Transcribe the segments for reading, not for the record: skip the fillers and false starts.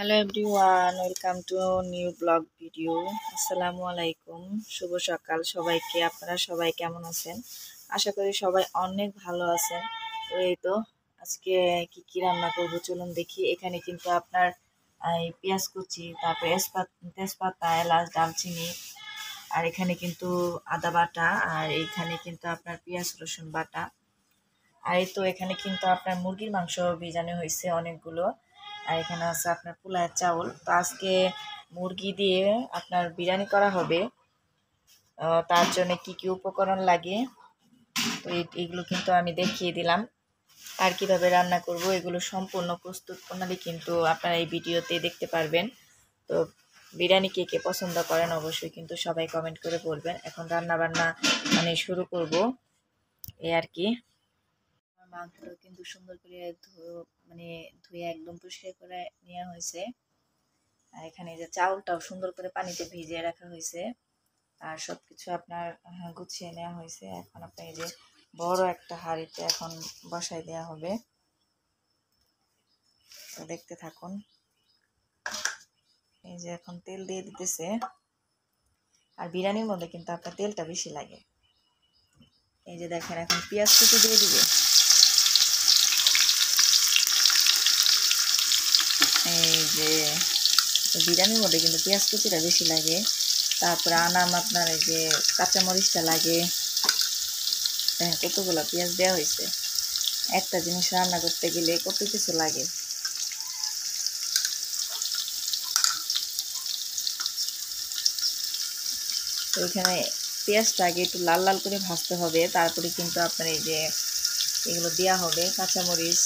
Hello everyone, welcome to new blog video. আসসালামু আলাইকুম, শুভ সকাল সবাইকে। আপনারা সবাই কেমন আছেন? আশা করি সবাই অনেক ভালো আছেন। তো এই তো আজকে কি রান্না করবো চলুন দেখি। এখানে কিন্তু আপনার এই পেঁয়াজ কুচি, তারপরে তেজপাতা, এলাচ, দারচিনি, আর এখানে কিন্তু আদা বাটা, আর এখানে কিন্তু আপনার পেঁয়াজ রসুন বাটা। আর এই তো এখানে কিন্তু আপনার মুরগির মাংস ভিজানো হয়েছে অনেকগুলো। আর এখানে আছে আপনার পোলায়ের চাউল। তো আজকে মুরগি দিয়ে আপনার বিরিয়ানি করা হবে। তার জন্য কি কি উপকরণ লাগে তো এগুলো কিন্তু আমি দেখিয়ে দিলাম। আর কিভাবে রান্না করব এগুলো সম্পূর্ণ প্রস্তুত প্রণালী কিন্তু আপনারা এই ভিডিওতে দেখতে পারবেন। তো বিরিয়ানি কে কে পছন্দ করেন অবশ্যই কিন্তু সবাই কমেন্ট করে বলবেন। এখন রান্না বান্না শুরু করব এই আর কি। মাংসটা কিন্তু সুন্দর করে ধুয়ে একদম পরিষ্কার করে নেওয়া হয়েছে। আর এখানে যে চাউলটাও সুন্দর করে পানিতে ভিজিয়ে রাখা হয়েছে। আর সবকিছু আপনার গুছিয়ে নেওয়া হয়েছে। এখন আপনার এই যে বড় একটা হাঁড়িতে এখন বসাই দেওয়া হবে। তো দেখতে থাকুন। এই যে এখন তেল দিয়ে দিতেছে। আর বিরিয়ানির মধ্যে কিন্তু আপনার তেলটা বেশি লাগে। এই যে দেখেন এখন পেঁয়াজ কুচি দিয়ে দিবে। এই যে বিরিয়ানির মধ্যে কিন্তু পেঁয়াজ কুচিটা বেশি লাগে। তারপরে আনাম আপনার এই যে কাঁচামরিচটা লাগে। দেখেন কতগুলো পেঁয়াজ দেওয়া হয়েছে। একটা জিনিস রান্না করতে গেলে কত কিছু লাগে। তো এখানে পেঁয়াজটা আগে একটু লাল লাল করে ভাজতে হবে। তারপরে কিন্তু আপনার এই যে এগুলো দেওয়া হবে কাঁচামরিচ।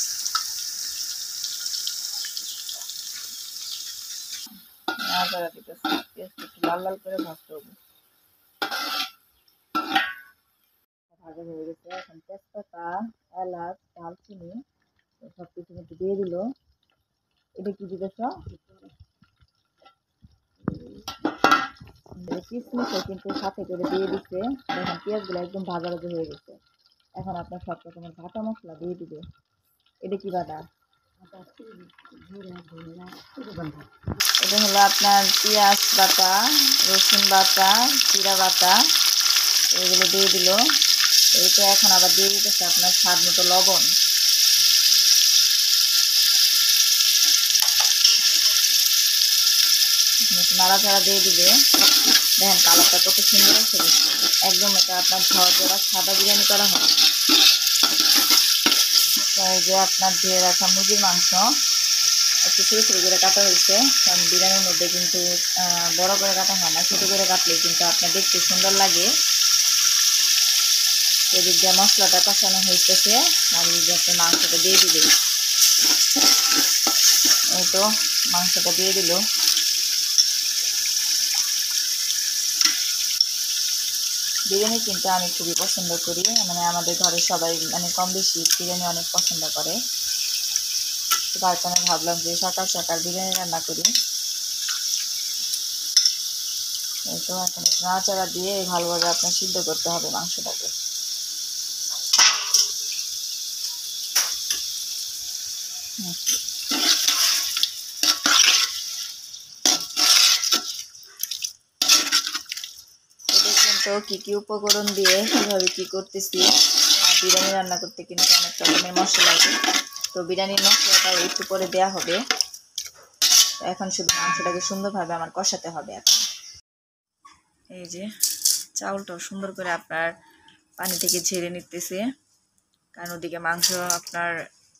পেঁয়াজটা একটু লাল লাল করে ভাজতে হবে। ভাজা হয়ে গেছে। এখন তেজপাতা, এলাচ, দারচিনি সব কিছু কিন্তু দিয়ে দিল। এটা কি দিতেছ? কিশমিশও কিন্তু সাথে করে দিয়ে দিচ্ছে। দেখেন পেঁয়াজগুলো একদম ভাজা ভাজা হয়ে গেছে। এখন আপনার সব রকমের ভাজা মশলা দিয়ে দিবে। এটা কি বাটা? এটা হলো আপনার পেঁয়াজ বাটা, রসুন বাটা, জিরা বাটা, এগুলো দিয়ে দিল। এইটা এখন আবার দিয়ে দিতেছে আপনার স্বাদ মতো লবণ। নাড়াচাড়া দিয়ে দিবে। দেখেন কালারটা কত সুন্দর হয়েছে। একদম এটা আপনার ঝরঝরা সাদা বিরিয়ানি করা হয়। এই যে আপনার দিয়ে রাখা মুরগির মাংস একটু ছোটো ছোটো করে কাটা হয়েছে। কারণ বিরিয়ানির মধ্যে কিন্তু বড় করে কাটা হয় না, ছোটো করে কাটলে কিন্তু আপনার দেখতে সুন্দর লাগে। এদিক দিয়ে মশলাটা কষানো হইতেছে। আর এই যে আপনি মাংসটা দিয়ে দিবে। এই তো মাংসটা দিয়ে দিল। বিরিয়ানি কিন্তু আমি খুবই পছন্দ করি। আমাদের ঘরে সবাই কম বেশি বিরিয়ানি অনেক পছন্দ করে। তার কারণে ভাবলাম যে সকাল সকাল বিরিয়ানি রান্না করি। এই তো এখন নাড়াচাড়া দিয়ে ভালোভাবে আপনার সিদ্ধ করতে হবে মাংসটাকে। দেখুন তো কি কি উপকরণ দিয়ে কিভাবে কি করতেছি। আর বিরিয়ানি রান্না করতে কিন্তু অনেক রকমের মশলা লাগে। তো বিরিয়ানির মশলাটাও একটু করে দেওয়া হবে। এখন শুধু মাংসটাকে সুন্দরভাবে আমার কষাতে হবে। এখন এই যে চাউলটাও সুন্দর করে আপনার পানি থেকে ঝেড়ে নিতেছে। কারণ ওদিকে মাংস আপনার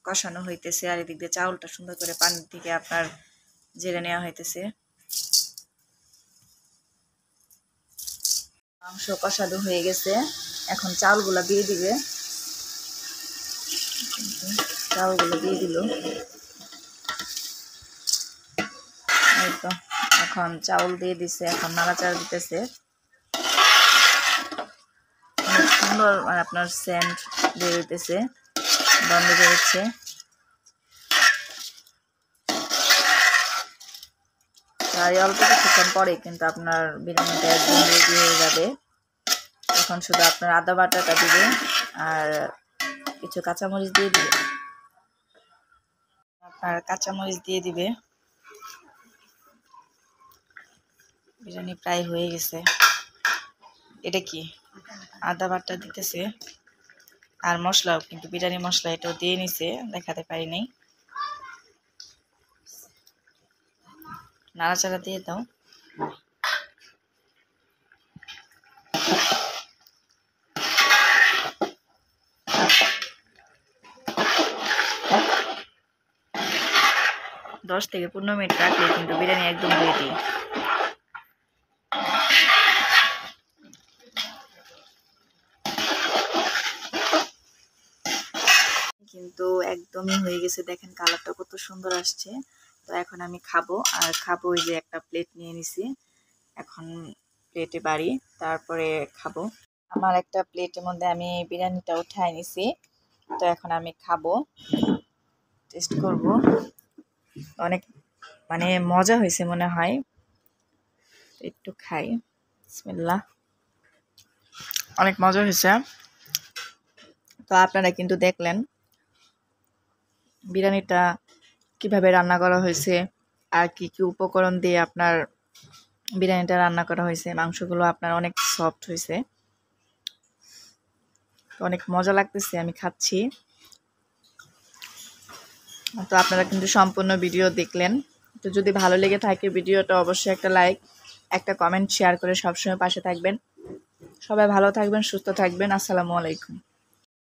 কষানো হইতেছে, আর এদিক দিয়ে চাউলটা সুন্দর করে পানি থেকে আপনার ঝেড়ে নেওয়া হইতেছে। মাংস কষানো হয়ে গেছে। এখন চাউলগুলো দিয়ে দিবে। চাউলগুলো দিয়ে দিল। এই তো এখন চাউল দিয়ে দিছে। এখন নাড়াচাড়া দিতেছে। অনেক সুন্দর আপনার সেন্ট বের হইতেছে, গন্ধ বেরোচ্ছে। আর অল্প কিছুক্ষণ পরে কিন্তু আপনার বিরিয়ানিটা একদম রেডি হয়ে যাবে। এখন শুধু আপনার আদা বাটাটা দিবে আর কিছু কাঁচামরিচ দিয়ে দিবে। আপনার কাঁচামরিচ দিয়ে দিবে। বিরিয়ানি প্রায় হয়ে গেছে। এটা কি আদা বাটা দিতেছে আর মশলাও, কিন্তু বিরিয়ানি মশলা এটাও দিয়ে নিছে, দেখাতে পারি নাই। নাড়াচাড়া দিয়ে দাও। দশ থেকে 15 মিনিট রাখলে কিন্তু বিরিয়ানি একদম রেডি। কিন্তু একদমই হয়ে গেছে, দেখেন কালারটা কত সুন্দর আসছে। তো এখন আমি খাবো, আর খাবো ওই যে একটা প্লেট নিয়ে নিছি, এখন প্লেটে বাড়ি তারপরে খাবো। আমার একটা প্লেটের মধ্যে আমি বিরিয়ানিটা উঠাই নিছি, তো এখন আমি খাবো, টেস্ট করব। অনেক মানে মজা হয়েছে মনে হয়, একটু খাই। বিসমিল্লাহ। অনেক মজা হয়েছে। তো আপনারা কিন্তু দেখলেন বিরিয়ানিটা কিভাবে রান্না করা হয়েছে আর কি কি উপকরণ দিয়ে আপনার বিরিয়ানিটা রান্না করা হয়েছে। মাংসগুলো আপনার অনেক সফট হয়েছে, অনেক মজা লাগতেছে, আমি খাচ্ছি। তো আপনারা কিন্তু সম্পূর্ণ ভিডিও দেখলেন। তো যদি ভালো লেগে থাকে ভিডিওটা অবশ্যই একটা লাইক, একটা কমেন্ট, শেয়ার করে সবসময় পাশে থাকবেন। সবাই ভালো থাকবেন, সুস্থ থাকবেন। আসসালামু আলাইকুম।